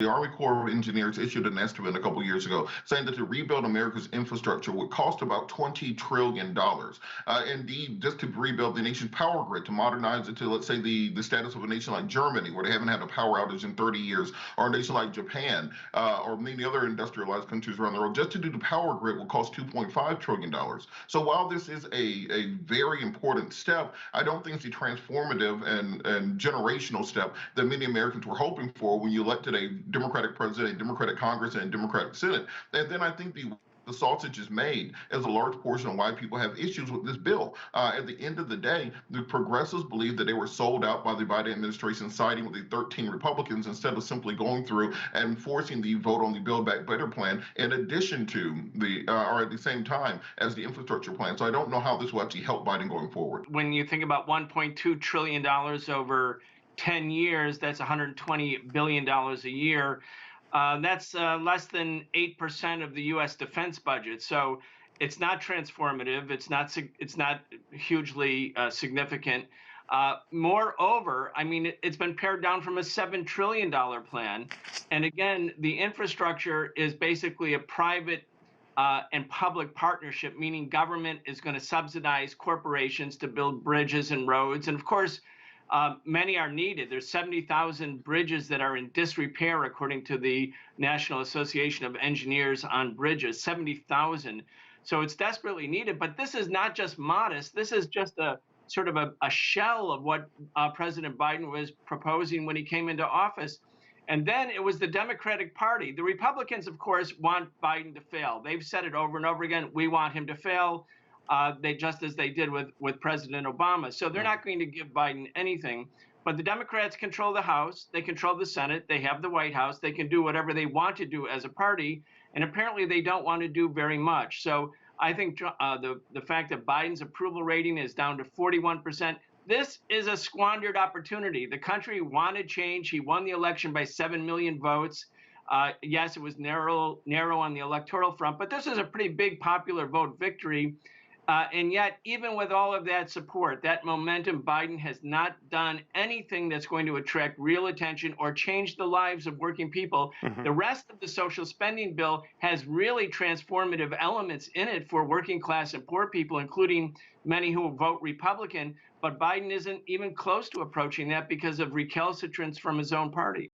The Army Corps of Engineers issued an estimate a couple years ago saying that to rebuild America's infrastructure would cost about $20 trillion. Indeed, just to rebuild the nation's power grid, to modernize it to, let's say, the status of a nation like Germany, where they haven't had a power outage in 30 years, or a nation like Japan, or many other industrialized countries around the world, just to do the power grid will cost $2.5 trillion. So while this is a very important step, I don't think it's the transformative and generational step that many Americans were hoping for when you elected a Democratic president, a Democratic Congress, and a Democratic Senate. And then I think the sausage is made as a large portion of why people have issues with this bill. At the end of the day, the progressives believe that they were sold out by the Biden administration, siding with the 13 Republicans instead of simply going through and forcing the vote on the Build Back Better plan in addition to or at the same time as the infrastructure plan. So I don't know how this will actually help Biden going forward. When you think about $1.2 trillion over 10 years, that's $120 billion a year. That's less than 8% of the U.S. defense budget. So it's not transformative. It's not hugely significant. Moreover, I mean, it's been pared down from a $7 trillion plan. And again, the infrastructure is basically a private and public partnership, meaning government is going to subsidize corporations to build bridges and roads. And of course, many are needed. There's 70,000 bridges that are in disrepair, according to the National Association of Engineers on Bridges, 70,000. So it's desperately needed. But this is not just modest. This is just a sort of a shell of what President Biden was proposing when he came into office. And then it was the Democratic Party. The Republicans, of course, want Biden to fail. They've said it over and over again. We want him to fail. Just as they did with President Obama. So they're not going to give Biden anything. But the Democrats control the House. They control the Senate. They have the White House. They can do whatever they want to do as a party. And apparently they don't want to do very much. So I think the fact that Biden's approval rating is down to 41%, this is a squandered opportunity. The country wanted change. He won the election by 7 million votes. Yes, it was narrow on the electoral front, but this is a pretty big popular vote victory. And yet, even with all of that support, that momentum, Biden has not done anything that's going to attract real attention or change the lives of working people. The rest of the social spending bill has really transformative elements in it for working class and poor people, including many who will vote Republican. But Biden isn't even close to approaching that because of recalcitrance from his own party.